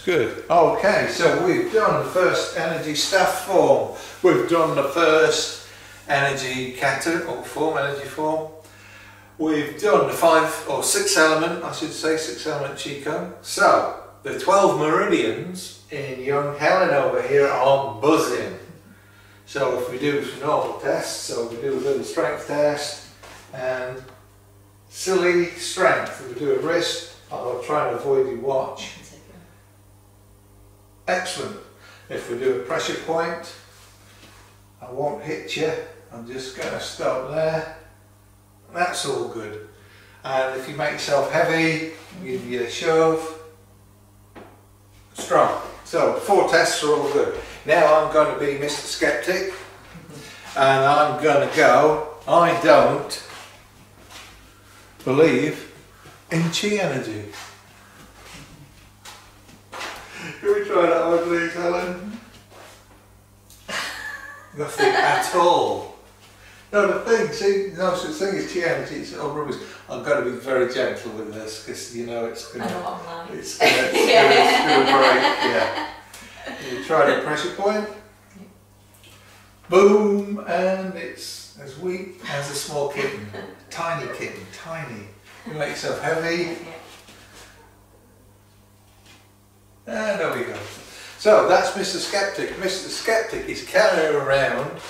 Good. Okay, so we've done the first energy staff form. We've done the first energy form. We've done the 5 or 6 element, I should say, 6 element Chico. So the 12 meridians in young Helen over here are buzzing. So if we do some normal tests, so we do a little strength test and silly strength. If we do a wrist, I'll try and avoid your watch. Excellent. If we do a pressure point, I won't hit you. I'm just going to stop there. That's all good. And if you make yourself heavy, give you a shove. Strong. So 4 tests are all good. Now I'm going to be Mr. Skeptic, and I'm going to go, I don't believe in chi energy. Can we try that one, please, Helen? Nothing at all. No, the thing, see, no such thing as chi energy, it's all rubbish. I've got to be very gentle with this because you know it's going to break. Yeah. You try the pressure point. Boom, and it's as weak as a small kitten. Tiny kitten, tiny. You make yourself heavy. And there we go. So that's Mr. Skeptic. Mr. Skeptic is carrying around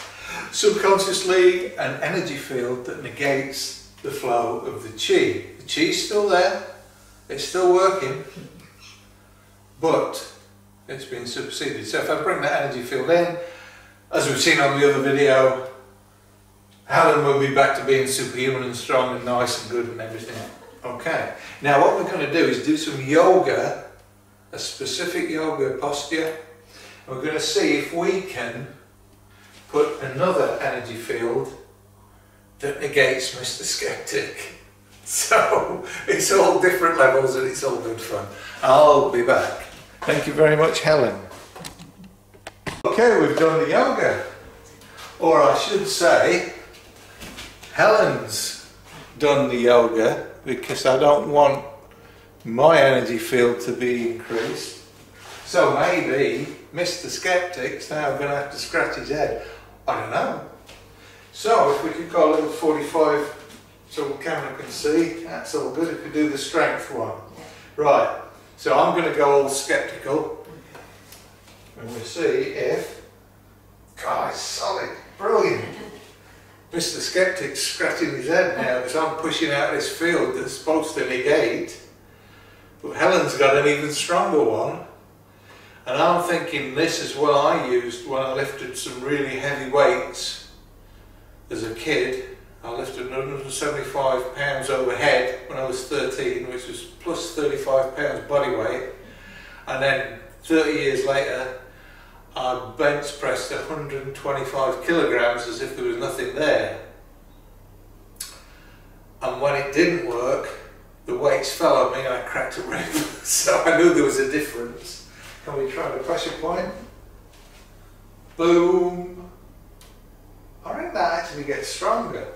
subconsciously an energy field that negates the flow of the chi. The chi's still there, it's still working, but it's been superseded. So if I bring that energy field in, as we've seen on the other video, Helen will be back to being superhuman and strong and nice and good and everything. Okay, now what we're going to do is do some yoga, a specific yoga posture. We're going to see if we can put another energy field that negates Mr. Skeptic. So it's all different levels and it's all good fun. I'll be back. Thank you very much, Helen. Okay, we've done the yoga. Or I should say, Helen's done the yoga because I don't want my energy field to be increased. So maybe Mr. Skeptic's now going to have to scratch his head. I don't know. So if we could go a little 45 so the camera can see, that's all good. If we do the strength one. Right, so I'm going to go all skeptical and we'll see if, God, it's solid, brilliant. Mr. Skeptic's scratching his head now because I'm pushing out this field that's supposed to negate. But Helen's got an even stronger one, and I'm thinking this is what I used when I lifted some really heavy weights as a kid. I lifted 175 pounds overhead when I was 13, which was plus 35 pounds body weight, and then 30 years later I bench pressed 125 kilograms as if there was nothing there. And when it didn't work, the weights fell on me and I cracked a rib. So I knew there was a difference. Can we try the pressure point? Boom. I think that actually gets stronger.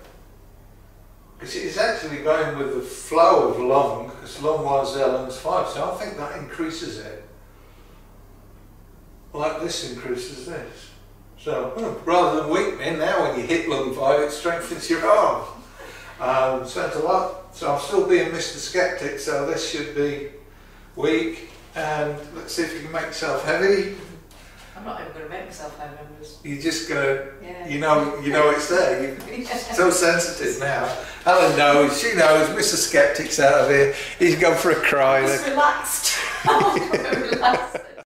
Because it's actually going with the flow of lung, because lung 1's there, lungs 5, so I think that increases it. Like this increases this. So rather than weakening, now when you hit lung 5, it strengthens your arm. So that's a lot. So I'm still being Mr. Skeptic, so this should be weak. And let's see if you can make yourself heavy. I'm not even going to make myself heavy. You're just going to, you know it's there. You're so sensitive now. Helen knows, she knows, Mr. Skeptic's out of here. He's gone for a cry. Just relaxed. I'm relaxed.